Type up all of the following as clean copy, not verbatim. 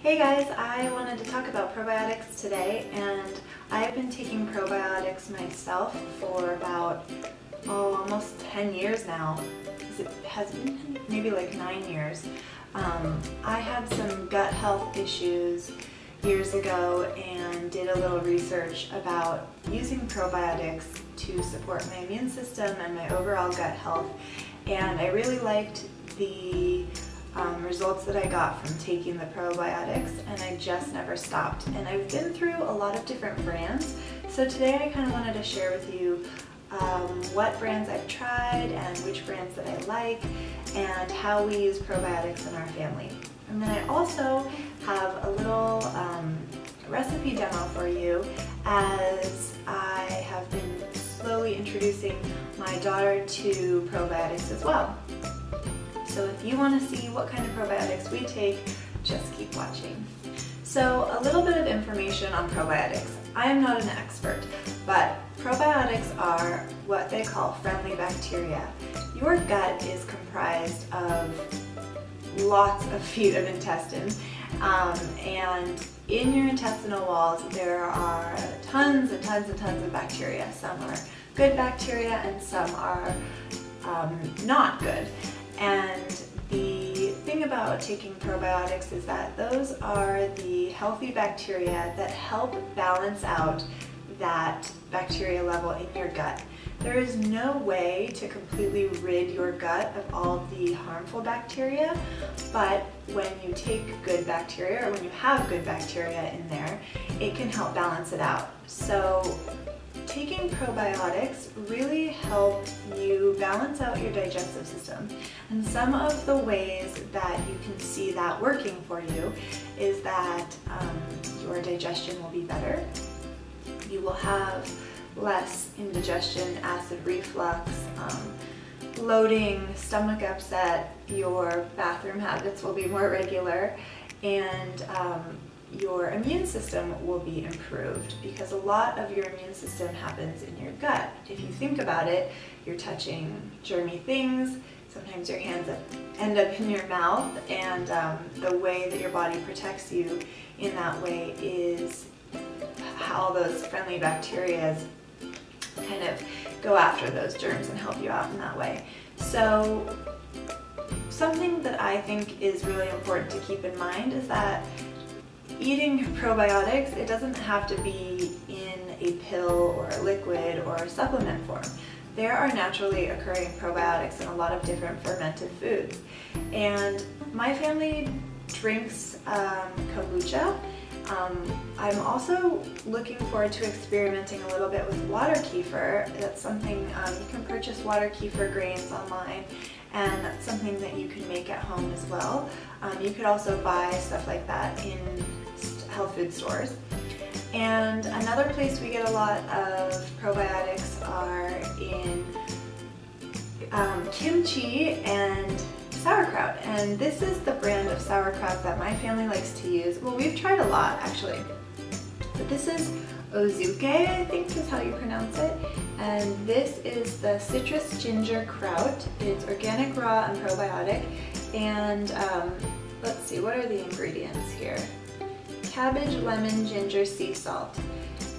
Hey guys, I wanted to talk about probiotics today, and I've been taking probiotics myself for about almost 10 years now. It has been maybe like 9 years. I had some gut health issues years ago and did a little research about using probiotics to support my immune system and my overall gut health, and I really liked the results that I got from taking the probiotics, and I just never stopped. And I've been through a lot of different brands, so today I kind of wanted to share with you what brands I've tried and which brands that I like and how we use probiotics in our family. And then I also have a little recipe demo for you, as I have been slowly introducing my daughter to probiotics as well. So if you want to see what kind of probiotics we take, just keep watching. So a little bit of information on probiotics. I am not an expert, but probiotics are what they call friendly bacteria. Your gut is comprised of lots of feet of intestines, and in your intestinal walls there are tons and tons and tons of bacteria. Some are good bacteria and some are not good. And the thing about taking probiotics is that those are the healthy bacteria that help balance out that bacteria level in your gut. There is no way to completely rid your gut of all of the harmful bacteria, but when you take good bacteria, or when you have good bacteria in there, it can help balance it out. So taking probiotics really help you balance out your digestive system. And some of the ways that you can see that working for you is that your digestion will be better. You will have less indigestion, acid reflux, bloating, stomach upset. Your bathroom habits will be more regular, and your immune system will be improved, because a lot of your immune system happens in your gut. If you think about it, you're touching germy things, sometimes your hands end up in your mouth, and the way that your body protects you in that way is how those friendly bacteria kind of go after those germs and help you out in that way. So something that I think is really important to keep in mind is that eating probiotics, it doesn't have to be in a pill or a liquid or a supplement form. There are naturally occurring probiotics in a lot of different fermented foods. And my family drinks kombucha. I'm also looking forward to experimenting a little bit with water kefir. That's something, you can purchase water kefir grains online, and that's something that you can make at home as well. You could also buy stuff like that in health food stores. And another place we get a lot of probiotics are in kimchi and sauerkraut. And this is the brand of sauerkraut that my family likes to use. Well, we've tried a lot actually, but this is Ozuke, I think is how you pronounce it. And this is the citrus ginger kraut. It's organic, raw, and probiotic. And let's see, what are the ingredients here? Cabbage, lemon, ginger, sea salt.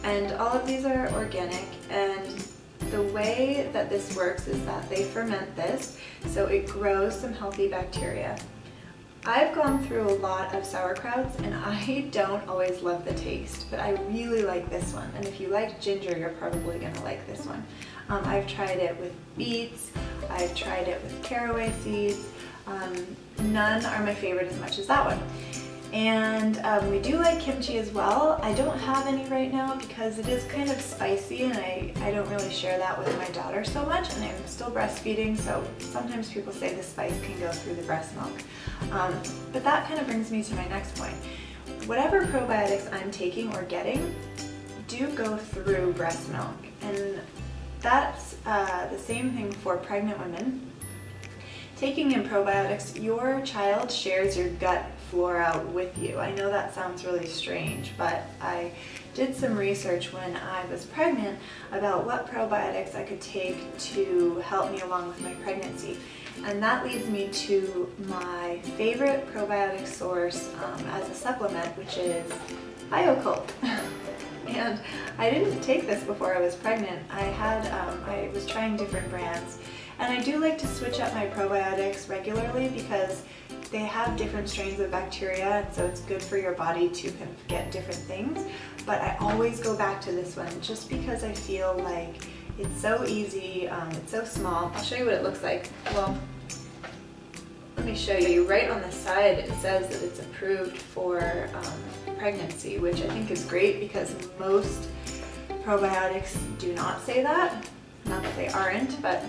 And all of these are organic, and the way that this works is that they ferment this, so it grows some healthy bacteria. I've gone through a lot of sauerkrauts, and I don't always love the taste, but I really like this one. And if you like ginger, you're probably going to like this one. I've tried it with beets, I've tried it with caraway seeds. None are my favorite as much as that one. And we do like kimchi as well. I don't have any right now because it is kind of spicy, and I don't really share that with my daughter so much, and I'm still breastfeeding, so sometimes people say the spice can go through the breast milk. But that kind of brings me to my next point. Whatever probiotics I'm taking or getting do go through breast milk, and that's the same thing for pregnant women. Taking in probiotics, your child shares your gut flora with you. I know that sounds really strange, but I did some research when I was pregnant about what probiotics I could take to help me along with my pregnancy. And that leads me to my favorite probiotic source as a supplement, which is Biokult. And I didn't take this before I was pregnant. I was trying different brands, and I do like to switch up my probiotics regularly because they have different strains of bacteria, so it's good for your body to kind of get different things. But I always go back to this one just because I feel like it's so easy, it's so small. I'll show you what it looks like. Well, let me show you. Right on the side it says that it's approved for pregnancy, which I think is great because most probiotics do not say that. Not that they aren't, but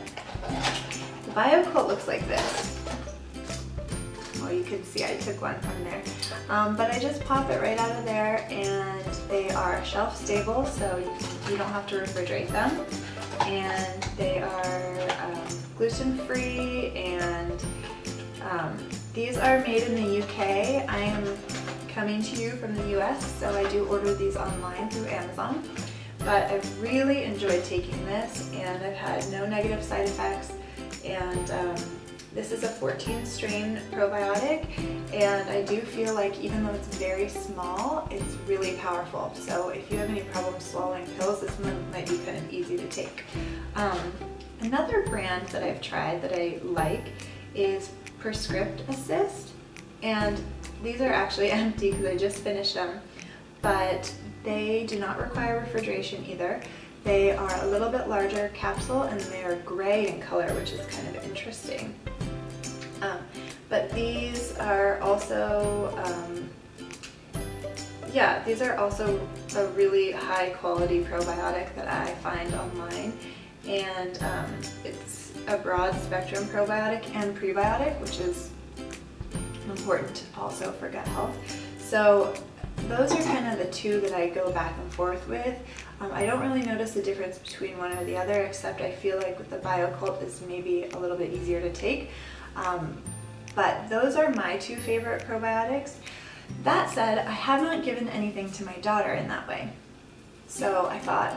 the Biokult looks like this. Well, you can see I took one from there. But I just pop it right out of there, and they are shelf stable, so you don't have to refrigerate them. And they are gluten-free, and these are made in the UK. I am coming to you from the US, so I do order these online through Amazon. But I've really enjoyed taking this, and I've had no negative side effects. And this is a 14 strain probiotic, and I do feel like even though it's very small, it's really powerful. So if you have any problems swallowing pills, this one might be kind of easy to take. Another brand that I've tried that I like is Prescript Assist, and these are actually empty because I just finished them, but they do not require refrigeration either. They are a little bit larger capsule, and they are gray in color, which is kind of interesting. But these are also, these are also a really high quality probiotic that I find online, and it's a broad spectrum probiotic and prebiotic, which is important also for gut health. So those are kind of the two that I go back and forth with. I don't really notice the difference between one or the other, except I feel like with the Biokult is maybe a little bit easier to take. But those are my two favorite probiotics. That said, I have not given anything to my daughter in that way. So I thought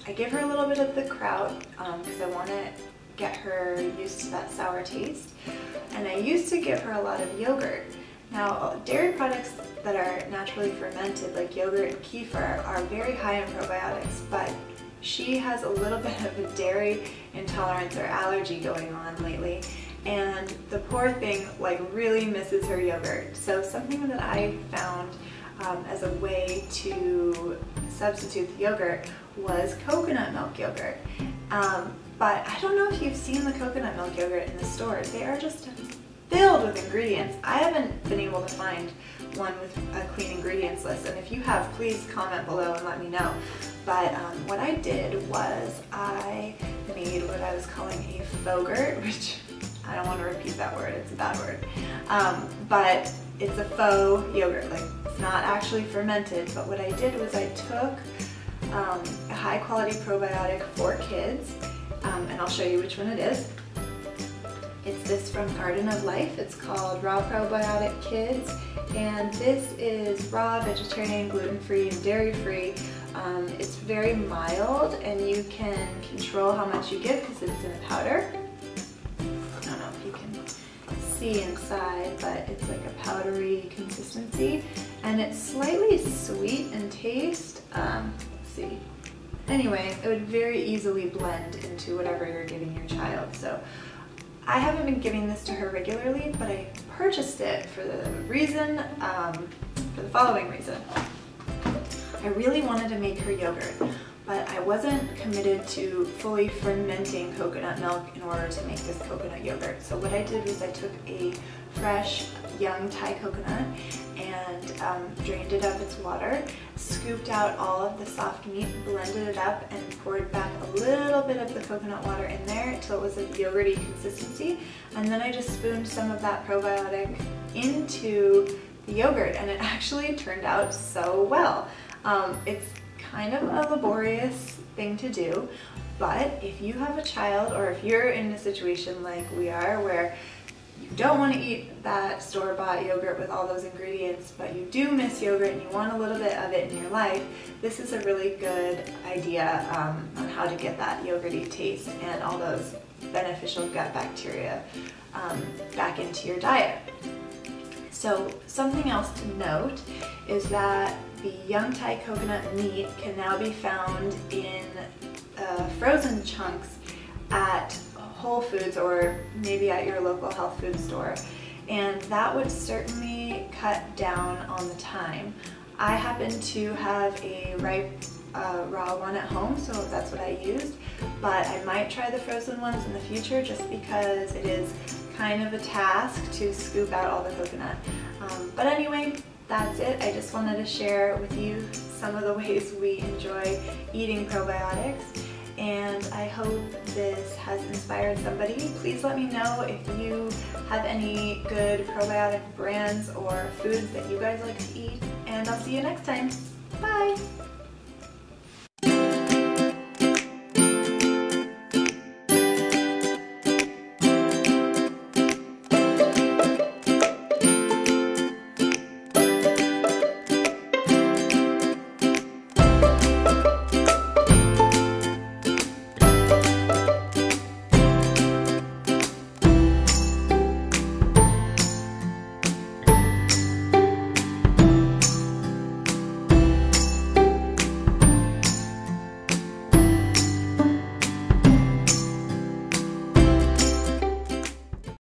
I give her a little bit of the Kraut because I want to get her used to that sour taste. And I used to give her a lot of yogurt. Now, dairy products that are naturally fermented, like yogurt and kefir, are very high in probiotics, but she has a little bit of a dairy intolerance or allergy going on lately, and the poor thing like really misses her yogurt. So something that I found as a way to substitute the yogurt was coconut milk yogurt. But I don't know if you've seen the coconut milk yogurt in the stores. They are just filled with ingredients. I haven't been able to find one with a clean ingredients list, and if you have, please comment below and let me know. But what I did was I made what I was calling a faux-gurt, which I don't want to repeat that word, it's a bad word. But it's a faux yogurt, like it's not actually fermented, but what I did was I took a high quality probiotic for kids, and I'll show you which one it is. It's this from Garden of Life. It's called Raw Probiotic Kids, and this is raw, vegetarian, gluten-free, and dairy-free. It's very mild, and you can control how much you give because it's in a powder. I don't know if you can see inside, but it's like a powdery consistency, and it's slightly sweet in taste. Let's see. Anyway, it would very easily blend into whatever you're giving your child. So I haven't been giving this to her regularly, but I purchased it for the reason, for the following reason. I really wanted to make her yogurt, but I wasn't committed to fully fermenting coconut milk in order to make this coconut yogurt. So what I did was I took a fresh, young Thai coconut and drained it of its water, scooped out all of the soft meat, blended it up, and poured back a little bit of the coconut water in there until it was a yogurty consistency. And then I just spooned some of that probiotic into the yogurt, and it actually turned out so well. It's kind of a laborious thing to do, but if you have a child, or if you're in a situation like we are where you don't want to eat that store-bought yogurt with all those ingredients, but you do miss yogurt and you want a little bit of it in your life, this is a really good idea on how to get that yogurty taste and all those beneficial gut bacteria back into your diet. So something else to note is that the young Thai coconut meat can now be found in frozen chunks at Whole Foods or maybe at your local health food store, and that would certainly cut down on the time. I happen to have a ripe raw one at home, so that's what I used, but I might try the frozen ones in the future just because it is kind of a task to scoop out all the coconut. But anyway, that's it. I just wanted to share with you some of the ways we enjoy eating probiotics, and I hope this has inspired somebody. Please let me know if you have any good probiotic brands or foods that you guys like to eat, and I'll see you next time. Bye!